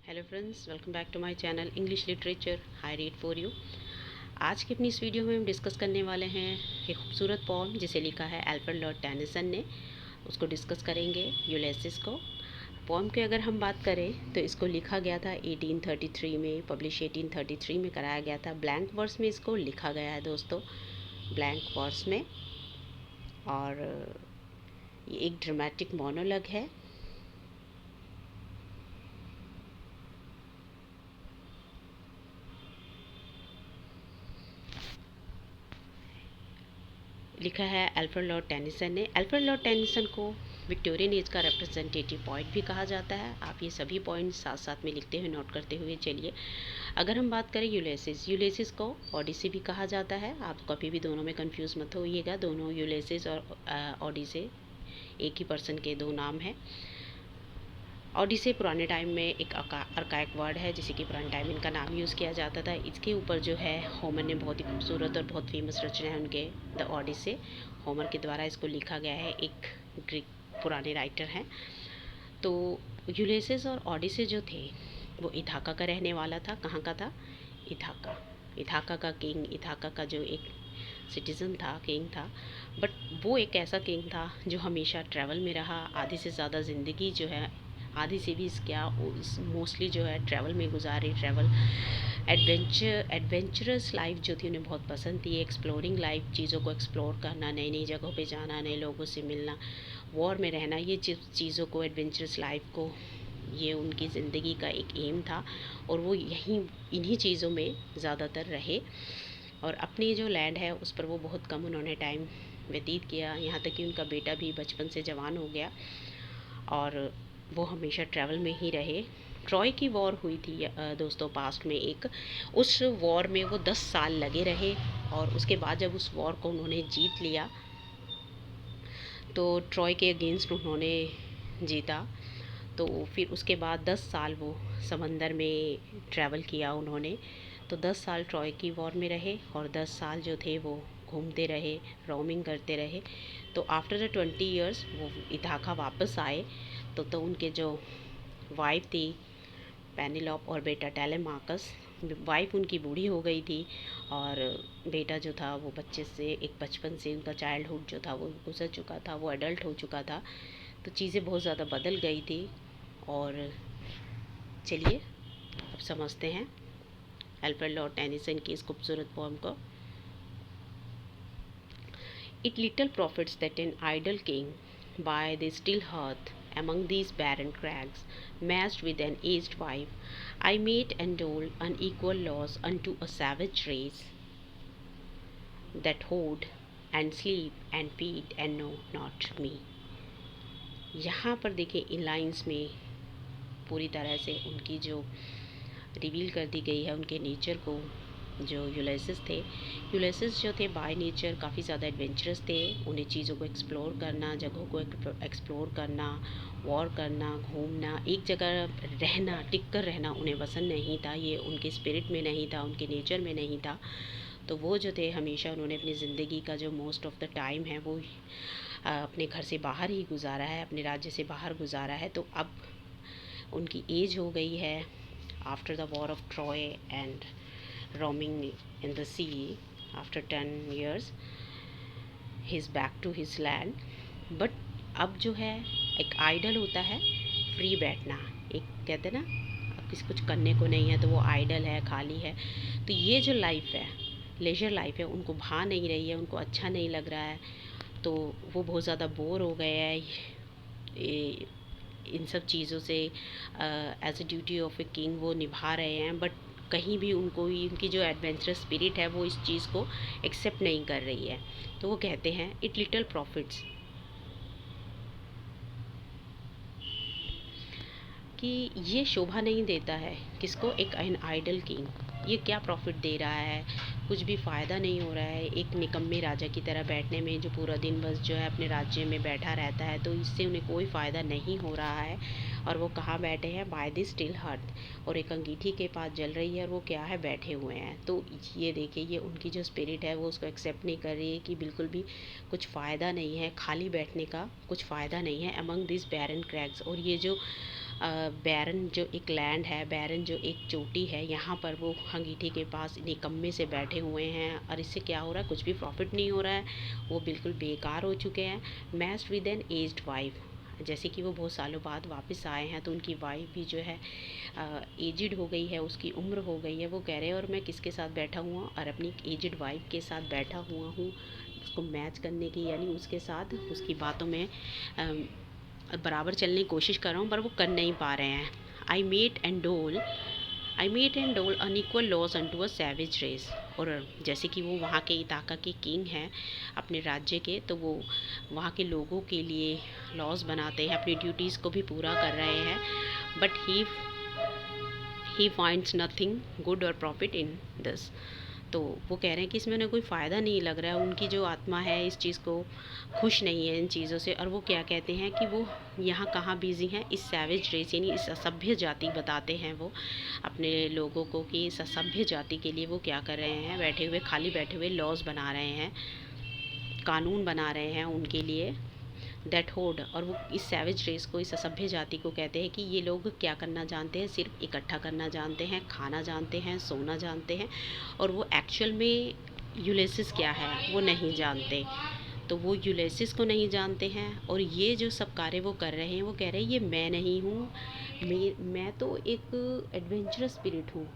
Hello friends, welcome back to my channel English literature high read for you. आज की अपनी इस video में हम डिस्कस करने वाले हैं एक खूबसूरत पोम जिसे लिखा है अल्फ्रेड लॉर्ड टेनिसन ने। उसको डिस्कस करेंगे, यूलिसिस को। पोम की अगर हम बात करें तो इसको लिखा गया था 1833 में, पब्लिश 1833 में कराया गया था। ब्लैंक वर्स में इसको लिखा गया है दोस्तों, ब्लैंक वर्स में। और ये एक ड्रामेटिक मोनोलॉग है। लिखा है अल्फ्रेड लॉर्ड टेनिसन ने। अल्फ्रेड लॉर्ड टेनिसन को विक्टोरियन एज का रिप्रेजेंटेटिव पॉइंट भी कहा जाता है। आप ये सभी पॉइंट्स साथ साथ में लिखते हुए नोट करते हुए चलिए। अगर हम बात करें यूलिसिस को ओडिसी भी कहा जाता है। आप कभी भी दोनों में कंफ्यूज मत होइएगा, दोनों यूलिसिस और ओडिसी एक ही पर्सन के दो नाम हैं। ओडिसी पुराने टाइम में एक अर्काइक वर्ड है जिसे कि पुराने टाइम में इनका नाम यूज़ किया जाता था। इसके ऊपर जो है होमर ने बहुत ही खूबसूरत और बहुत फेमस रचना है उनके द ओडिसी। होमर के द्वारा इसको लिखा गया है, एक ग्रीक पुराने राइटर हैं। तो यूलिसिस और ओडिसी जो थे वो इथाका का रहने वाला था। कहाँ का था? इथाका का किंग, इथाका का जो एक सिटीज़न था, किंग था। बट वो एक ऐसा किंग था जो हमेशा ट्रैवल में रहा। आधी से ज़्यादा ज़िंदगी जो है, आधी से भी क्या मोस्टली जो है ट्रैवल में गुजारी। ट्रैवल एडवेंचरस लाइफ जो थी उन्हें बहुत पसंद थी। एक्सप्लोरिंग लाइफ, चीज़ों को एक्सप्लोर करना, नई नई जगहों पे जाना, नए लोगों से मिलना, वॉर में रहना, ये चीज़ों को, एडवेंचरस लाइफ को, ये उनकी ज़िंदगी का एक एम था। और वो इन्हीं चीज़ों में ज़्यादातर रहे। और अपनी जो लैंड है उस पर वो बहुत कम उन्होंने टाइम व्यतीत किया। यहाँ तक कि उनका बेटा भी बचपन से जवान हो गया और वो हमेशा ट्रैवल में ही रहे। ट्रॉय की वॉर हुई थी दोस्तों पास्ट में एक। उस वॉर में वो 10 साल लगे रहे और उसके बाद जब उस वॉर को उन्होंने जीत लिया तो ट्रॉय के अगेंस्ट उन्होंने जीता। तो फिर उसके बाद 10 साल वो समंदर में ट्रैवल किया उन्होंने। तो 10 साल ट्रॉय की वॉर में रहे और 10 साल जो थे वो घूमते रहे, रोमिंग करते रहे। तो आफ्टर द 20 ईयर्स वो इथाका वापस आए। तो उनके जो वाइफ थी पेनिलॉप और बेटा टेलेमाकस, वाइफ उनकी बूढ़ी हो गई थी और बेटा जो था वो बच्चे से, एक बचपन से उनका चाइल्डहुड जो था वो गुजर चुका था, वो एडल्ट हो चुका था। तो चीज़ें बहुत ज़्यादा बदल गई थी। और चलिए अब समझते हैं अल्फ्रेड लॉर्ड टेनिसन की इस खूबसूरत पोएम को। It little profits that an idle king by the still hearth among these barren crags, matched with an aged wife, I mate and dole unequal laws unto a savage race that hoard and sleep and feed and know not me। यहाँ पर देखिए इन lines में पूरी तरह से उनकी जो reveal कर दी गई है उनके नेचर को। जो यूलिसिस थे, यूलिसिस जो थे बाय नेचर काफ़ी ज़्यादा एडवेंचरस थे। उन्हें चीज़ों को एक्सप्लोर करना, जगहों को एक्सप्लोर करना, वॉर करना, घूमना, एक जगह रहना, टिक कर रहना उन्हें पसंद नहीं था। ये उनके स्पिरिट में नहीं था, उनके नेचर में नहीं था। तो वो जो थे हमेशा उन्होंने अपनी ज़िंदगी का जो मोस्ट ऑफ द टाइम है वो अपने घर से बाहर ही गुजारा है, अपने राज्य से बाहर गुजारा है। तो अब उनकी एज हो गई है after the war of Troy and roaming in the sea. After 10 years he's back to his land। but अब जो है एक आइडल होता है फ्री बैठना, एक कहते हैं ना अब किसी कुछ करने को नहीं है तो वो आइडल है, खाली है। तो ये जो लाइफ है, लेजर लाइफ है, उनको भा नहीं रही है, उनको अच्छा नहीं लग रहा है। तो वो बहुत ज़्यादा बोर हो गए हैं इन सब चीज़ों से। As a duty of a king वो निभा रहे हैं, बट कहीं भी उनको उनकी जो एडवेंचरस स्पिरिट है वो इस चीज़ को एक्सेप्ट नहीं कर रही है। तो वो कहते हैं इट लिटल प्रॉफिट्स, कि ये शोभा नहीं देता है किसको, एक एन आइडल किंग। ये क्या प्रॉफिट दे रहा है, कुछ भी फ़ायदा नहीं हो रहा है एक निकम्मे राजा की तरह बैठने में, जो पूरा दिन बस जो है अपने राज्य में बैठा रहता है। तो इससे उन्हें कोई फ़ायदा नहीं हो रहा है। और वो कहाँ बैठे हैं? बाय द स्टिल हर्थ, और एक अंगीठी के पास जल रही है और वो क्या है? बैठे हुए हैं। तो ये देखिए, ये उनकी जो स्पिरिट है वो उसको एक्सेप्ट नहीं कर रही है कि बिल्कुल भी कुछ फ़ायदा नहीं है, खाली बैठने का कुछ फ़ायदा नहीं है अमंग दिस बैरन क्रैग्स। और ये जो बैरन जो एक लैंड है, बैरन जो एक चोटी है, यहाँ पर वो अंगीठी के पास निकम्मे से बैठे हुए हैं और इससे क्या हो रहा है, कुछ भी प्रॉफिट नहीं हो रहा है, वो बिल्कुल बेकार हो चुके हैं। Matched with an aged wife, जैसे कि वो बहुत सालों बाद वापस आए हैं तो उनकी वाइफ भी जो है एजिड हो गई है, उसकी उम्र हो गई है। वो कह रहे हैं और मैं किसके साथ बैठा हुआ और अपनी एजिड वाइफ के साथ बैठा हुआ हूँ उसको मैच करने की, यानी उसके साथ उसकी बातों में बराबर चलने की कोशिश कर रहा हूँ पर वो कर नहीं पा रहे हैं। I mete and dole unequal laws unto a savage race. और जैसे कि वो वहाँ के इताका के किंग हैं अपने राज्य के, तो वो वहाँ के लोगों के लिए लॉस बनाते हैं, अपनी ड्यूटीज़ को भी पूरा कर रहे हैं। But he finds nothing good और प्रॉफिट इन दिस। तो वो कह रहे हैं कि इसमें उन्हें कोई फ़ायदा नहीं लग रहा है, उनकी जो आत्मा है इस चीज़ को खुश नहीं है इन चीज़ों से। और वो क्या कहते हैं कि वो यहाँ कहाँ बिज़ी हैं, इस सैवेज रेस यानी इस असभ्य जाति, बताते हैं वो अपने लोगों को कि इस असभ्य जाति के लिए वो क्या कर रहे हैं, बैठे हुए खाली बैठे हुए लॉज बना रहे हैं, कानून बना रहे हैं उनके लिए, दैट होड। और वो इस सैवेज रेस को, इस असभ्य जाति को कहते हैं कि ये लोग क्या करना जानते हैं, सिर्फ इकट्ठा करना जानते हैं, खाना जानते हैं, सोना जानते हैं, और वो एक्चुअल में यूलिसिस क्या है वो नहीं जानते। तो वो यूलिसिस को नहीं जानते हैं और ये जो सब कार्य वो कर रहे हैं, वो कह रहे हैं ये मैं नहीं हूँ, मैं तो एक एडवेंचरस स्पिरिट हूँ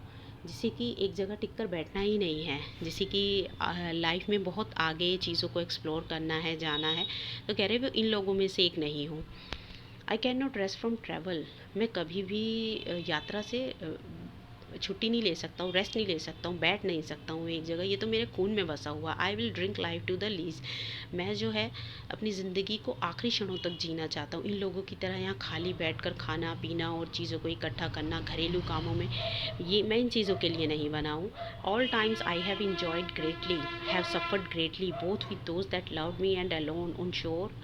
जिसे कि एक जगह टिककर बैठना ही नहीं है, जैसे कि लाइफ में बहुत आगे चीज़ों को एक्सप्लोर करना है, जाना है। तो कह रहे वो इन लोगों में से एक नहीं हूँ। I can not rest from travel, मैं कभी भी यात्रा से छुट्टी नहीं ले सकता हूँ, रेस्ट नहीं ले सकता हूँ, बैठ नहीं सकता हूँ एक जगह, ये तो मेरे खून में बसा हुआ। I will drink life to the lees, मैं जो है अपनी ज़िंदगी को आखिरी क्षणों तक जीना चाहता हूँ। इन लोगों की तरह यहाँ खाली बैठकर खाना पीना और चीज़ों को इकट्ठा करना घरेलू कामों में, ये मैं इन चीज़ों के लिए नहीं बना हूँ। All times I have enjoyed greatly, have suffered greatly both with those that love me and alone on शोर।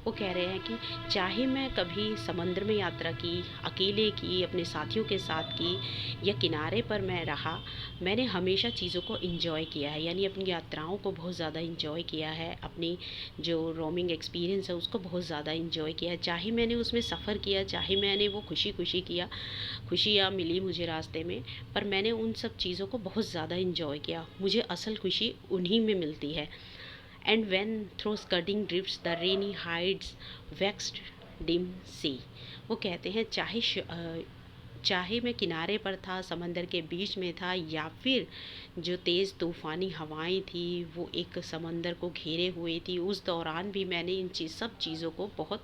वो कह रहे हैं कि चाहे मैं कभी समंदर में यात्रा की, अकेले की, अपने साथियों के साथ की, या किनारे पर मैं रहा, मैंने हमेशा चीज़ों को इन्जॉय किया है, यानी अपनी यात्राओं को बहुत ज़्यादा इन्जॉय किया है, अपनी जो रोमिंग एक्सपीरियंस है उसको बहुत ज़्यादा इन्जॉय किया है। चाहे मैंने उसमें सफ़र किया, चाहे मैंने वो खुशी किया, खुशियाँ मिली मुझे रास्ते में, पर मैंने उन सब चीज़ों को बहुत ज़्यादा इन्जॉय किया। मुझे असल खुशी उन्हीं में मिलती है। And when through scudding drifts the rainy Hyades vexed the सी। वो कहते हैं चाहे मैं किनारे पर था, समंदर के बीच में था, या फिर जो तेज़ तूफ़ानी हवाएं थी वो एक समंदर को घेरे हुए थी, उस दौरान भी मैंने इन सब चीज़ों को बहुत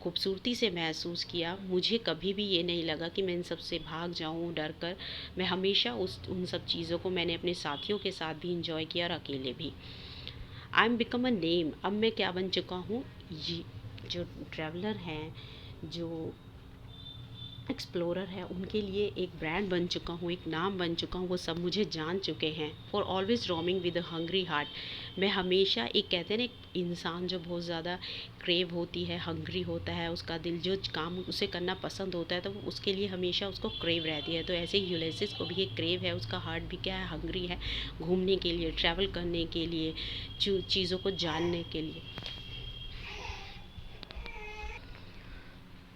खूबसूरती से महसूस किया। मुझे कभी भी ये नहीं लगा कि मैं इन सब से भाग जाऊं डर कर। मैं हमेशा उन सब चीज़ों को मैंने अपने साथियों के साथ भी इंजॉय किया और अकेले भी। I am become a name, अब मैं क्या बन चुका हूँ, ये जो ट्रैवलर हैं, जो एक्सप्लोरर है, उनके लिए एक ब्रांड बन चुका हूँ, एक नाम बन चुका हूँ, वो सब मुझे जान चुके हैं। For always roaming with a hungry heart, मैं हमेशा एक कहते हैं ना, एक इंसान जो बहुत ज़्यादा क्रेव होती है, हंग्री होता है, उसका दिल जो काम उसे करना पसंद होता है तो वो उसके लिए हमेशा उसको क्रेव रहती है। तो ऐसे ही यूलिसिस को भी एक क्रेव है, उसका हार्ट भी क्या है, हंग्री है, घूमने के लिए, ट्रैवल करने के लिए, चीज़ों को जानने के लिए।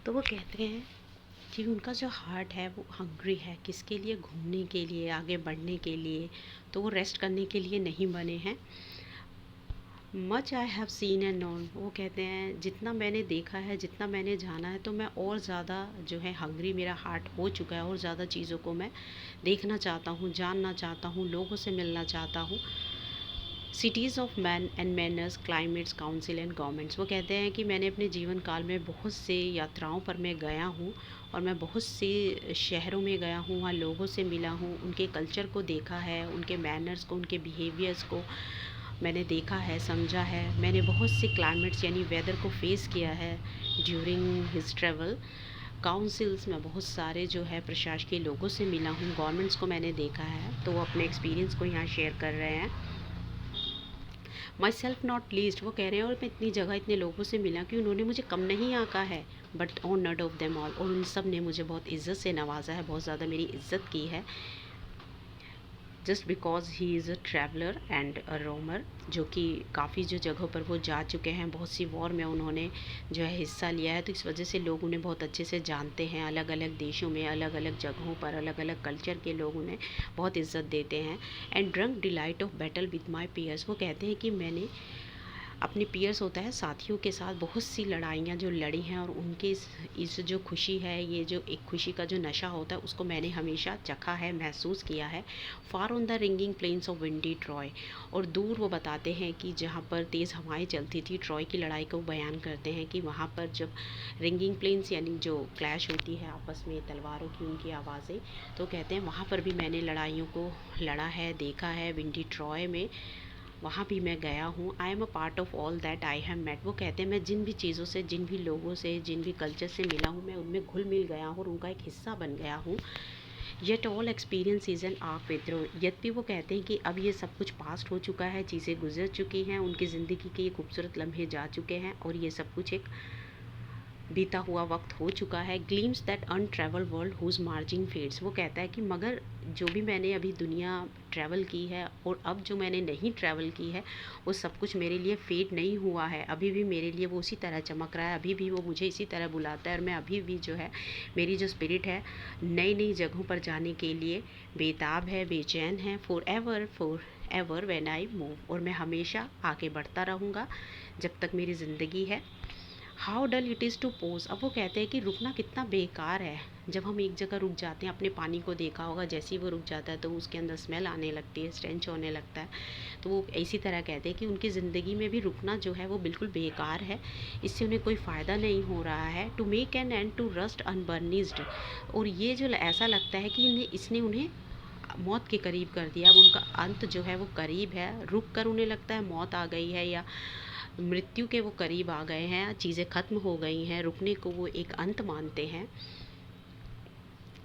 तो वो कहते हैं कि उनका जो हार्ट है वो हंग्री है, किसके लिए, घूमने के लिए, आगे बढ़ने के लिए, तो वो रेस्ट करने के लिए नहीं बने हैं। Much I have seen and known, वो कहते हैं जितना मैंने देखा है, जितना मैंने जाना है, तो मैं और ज़्यादा जो है हंग्री मेरा हार्ट हो चुका है, और ज़्यादा चीज़ों को मैं देखना चाहता हूँ, जानना चाहता हूँ, लोगों से मिलना चाहता हूँ। Cities of man and manners, climates, council and governments, वो कहते हैं कि मैंने अपने जीवन काल में बहुत से यात्राओं पर मैं गया हूँ और मैं बहुत से शहरों में गया हूँ, वहाँ लोगों से मिला हूँ, उनके कल्चर को देखा है, उनके मैनर्स को, उनके बिहेवियर्स को मैंने देखा है, समझा है। मैंने बहुत से क्लाइमेट्स यानी वेदर को फेस किया है ड्यूरिंग हिज ट्रैवल। काउंसिल्स में बहुत सारे जो है प्रशासकीय लोगों से मिला हूँ, गवर्नमेंट्स को मैंने देखा है, तो वो अपने एक्सपीरियंस को यहाँ शेयर कर रहे हैं। माई सेल्फ नॉट लीस्ट, वो कह रहे हैं और मैं इतनी जगह इतने लोगों से मिला कि उन्होंने मुझे कम नहीं आंका है, but honoured of them all, और उन सब ने मुझे बहुत इज़्ज़त से नवाजा है, बहुत ज़्यादा मेरी इज़्ज़त की है। Just because he is a traveller and a roamer, जो कि काफ़ी जो जगहों पर वो जा चुके हैं, बहुत सी वॉर में उन्होंने जो है हिस्सा लिया है, तो इस वजह से लोग उन्हें बहुत अच्छे से जानते हैं। अलग अलग देशों में, अलग अलग जगहों पर, अलग अलग कल्चर के लोग उन्हें बहुत इज्जत देते हैं। And drunk delight of battle with my peers, वो कहते हैं कि मैंने अपने पीयर्स होता है साथियों के साथ बहुत सी लड़ाइयाँ जो लड़ी हैं, और उनके इस जो खुशी है, ये जो एक खुशी का जो नशा होता है, उसको मैंने हमेशा चखा है, महसूस किया है। Far on the ringing plains of windy Troy, और दूर वो बताते हैं कि जहाँ पर तेज़ हवाएं चलती थी, ट्रॉय की लड़ाई को बयान करते हैं कि वहाँ पर जब रिंगिंग प्लेन्स यानी जो क्लैश होती है आपस में तलवारों की, उनकी आवाज़ें, तो कहते हैं वहाँ पर भी मैंने लड़ाइयों को लड़ा है, देखा है। विंडी ट्रॉय में वहाँ भी मैं गया हूँ। I am a part of all that I have met, वो कहते हैं मैं जिन भी चीज़ों से, जिन भी लोगों से, जिन भी कल्चर से मिला हूँ, मैं उनमें घुल मिल गया हूँ और उनका एक हिस्सा बन गया हूँ। Yet all experience is an arc विद्रोह, यद भी वो कहते हैं कि अब ये सब कुछ पास्ट हो चुका है, चीज़ें गुजर चुकी हैं, उनकी ज़िंदगी के ये खूबसूरत लम्हे जा चुके हैं, और ये सब कुछ एक बीता हुआ वक्त हो चुका है। Gleams that untravelled world whose margin fades, वो कहता है कि मगर जो भी मैंने अभी दुनिया ट्रैवल की है और अब जो मैंने नहीं ट्रैवल की है, वो सब कुछ मेरे लिए फेड नहीं हुआ है। अभी भी मेरे लिए वो उसी तरह चमक रहा है, अभी भी वो मुझे इसी तरह बुलाता है, और मैं अभी भी जो है, मेरी जो स्पिरिट है नई नई जगहों पर जाने के लिए बेताब है, बेचैन है। For ever when I move, और मैं हमेशा आगे बढ़ता रहूँगा जब तक मेरी ज़िंदगी है। How dull it is to pause, अब वो कहते हैं कि रुकना कितना बेकार है। जब हम एक जगह रुक जाते हैं, अपने पानी को देखा होगा, जैसे ही वो रुक जाता है तो उसके अंदर स्मेल आने लगती है, स्टेंच होने लगता है। तो वो इसी तरह कहते हैं कि उनकी ज़िंदगी में भी रुकना जो है वो बिल्कुल बेकार है, इससे उन्हें कोई फ़ायदा नहीं हो रहा है। To make an end to rust unburnished, और ये जो ऐसा लगता है कि इसने उन्हें मौत के करीब कर दिया। अब उनका अंत जो है वो करीब है, रुक कर उन्हें लगता है मौत आ गई है, या मृत्यु के वो करीब आ गए हैं, चीज़ें ख़त्म हो गई हैं, रुकने को वो एक अंत मानते हैं।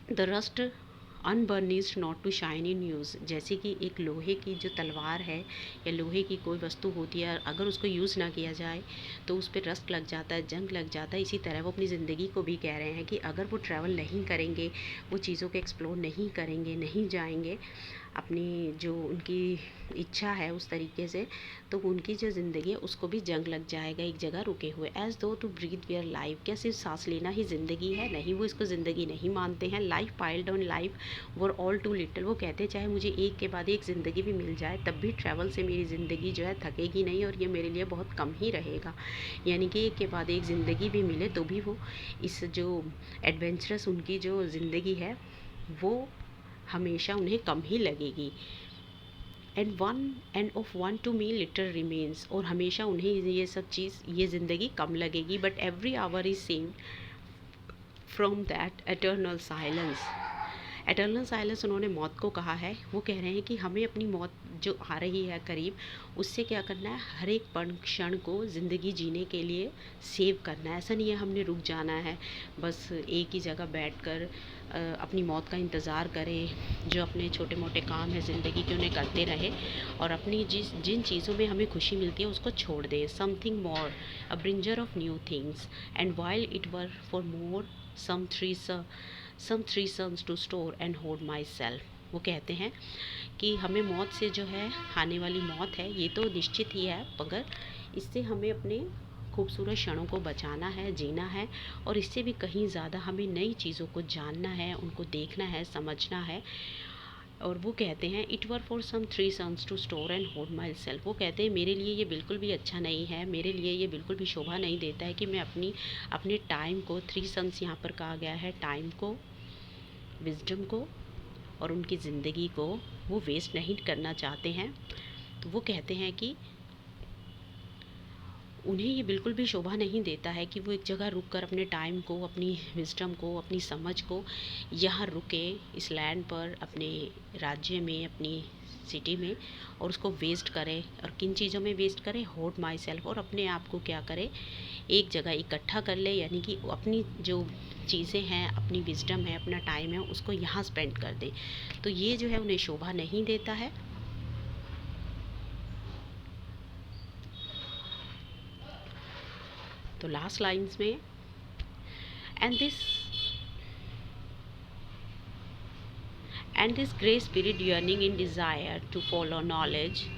The rust unburnished not to shine in use, जैसे कि एक लोहे की जो तलवार है या लोहे की कोई वस्तु होती है, अगर उसको यूज़ ना किया जाए तो उस पर रस्ट लग जाता है, जंग लग जाता है। इसी तरह वो अपनी ज़िंदगी को भी कह रहे हैं कि अगर वो ट्रैवल नहीं करेंगे, वो चीज़ों को एक्सप्लोर नहीं करेंगे, नहीं जाएंगे अपनी जो उनकी इच्छा है उस तरीके से, तो उनकी जो ज़िंदगी है उसको भी जंग लग जाएगा एक जगह रुके हुए। एज़ दो टू ब्रीथ वेयर लाइफ, क्या सिर्फ सांस लेना ही ज़िंदगी है? नहीं, वो इसको ज़िंदगी नहीं मानते हैं। Life piled on life were all too little, वो कहते हैं चाहे मुझे एक के बाद एक ज़िंदगी भी मिल जाए, तब भी ट्रैवल से मेरी ज़िंदगी जो है थकेगी नहीं, और ये मेरे लिए बहुत कम ही रहेगा। यानी कि एक के बाद एक ज़िंदगी भी मिले तो भी वो इस जो एडवेंचरस उनकी जो ज़िंदगी है वो हमेशा उन्हें कम ही लगेगी। And of one to me little remains, और हमेशा उन्हें ये सब चीज़, ये ज़िंदगी कम लगेगी। But every hour is saved from that eternal silence. Eternal silence उन्होंने मौत को कहा है। वो कह रहे हैं कि हमें अपनी मौत जो आ रही है करीब, उससे क्या करना है, हर एक क्षण को ज़िंदगी जीने के लिए सेव करना है। ऐसा नहीं है हमने रुक जाना है, बस एक ही जगह बैठकर अपनी मौत का इंतज़ार करें। जो अपने छोटे मोटे काम हैं ज़िंदगी के, उन्हें करते रहे, और अपनी जिन चीज़ों में हमें खुशी मिलती है उसको छोड़ दें। Something more, a bringer of new things, and while it were for more some three sons to store and hold myself। वो कहते हैं कि हमें मौत से जो है आने वाली मौत है ये तो निश्चित ही है, मगर इससे हमें अपने खूबसूरत क्षणों को बचाना है, जीना है, और इससे भी कहीं ज़्यादा हमें नई चीज़ों को जानना है, उनको देखना है, समझना है। और वो कहते हैं it were for some 3 suns to store and hold myself, वो कहते हैं मेरे लिए ये बिल्कुल भी अच्छा नहीं है, मेरे लिए ये बिल्कुल भी शोभा नहीं देता है कि मैं अपने टाइम को, 3 सन्स यहाँ पर कहा गया है, टाइम को, विजडम को और उनकी ज़िंदगी को वो वेस्ट नहीं करना चाहते हैं। तो वो कहते हैं कि उन्हें ये बिल्कुल भी शोभा नहीं देता है कि वो एक जगह रुक कर अपने टाइम को, अपनी विजडम को, अपनी समझ को यहाँ रुके इस लैंड पर, अपने राज्य में, अपनी सिटी में, और उसको वेस्ट करे। और किन चीज़ों में वेस्ट करे? होल्ड माई सेल्फ, और अपने आप को क्या करे, एक जगह इकट्ठा कर ले, यानी कि अपनी जो चीज़ें हैं, अपनी विजडम है, अपना टाइम है, उसको यहाँ स्पेंड कर दे। तो ये जो है उन्हें शोभा नहीं देता है। तो लास्ट लाइन्स में, and And this grey spirit yearning in desire to follow knowledge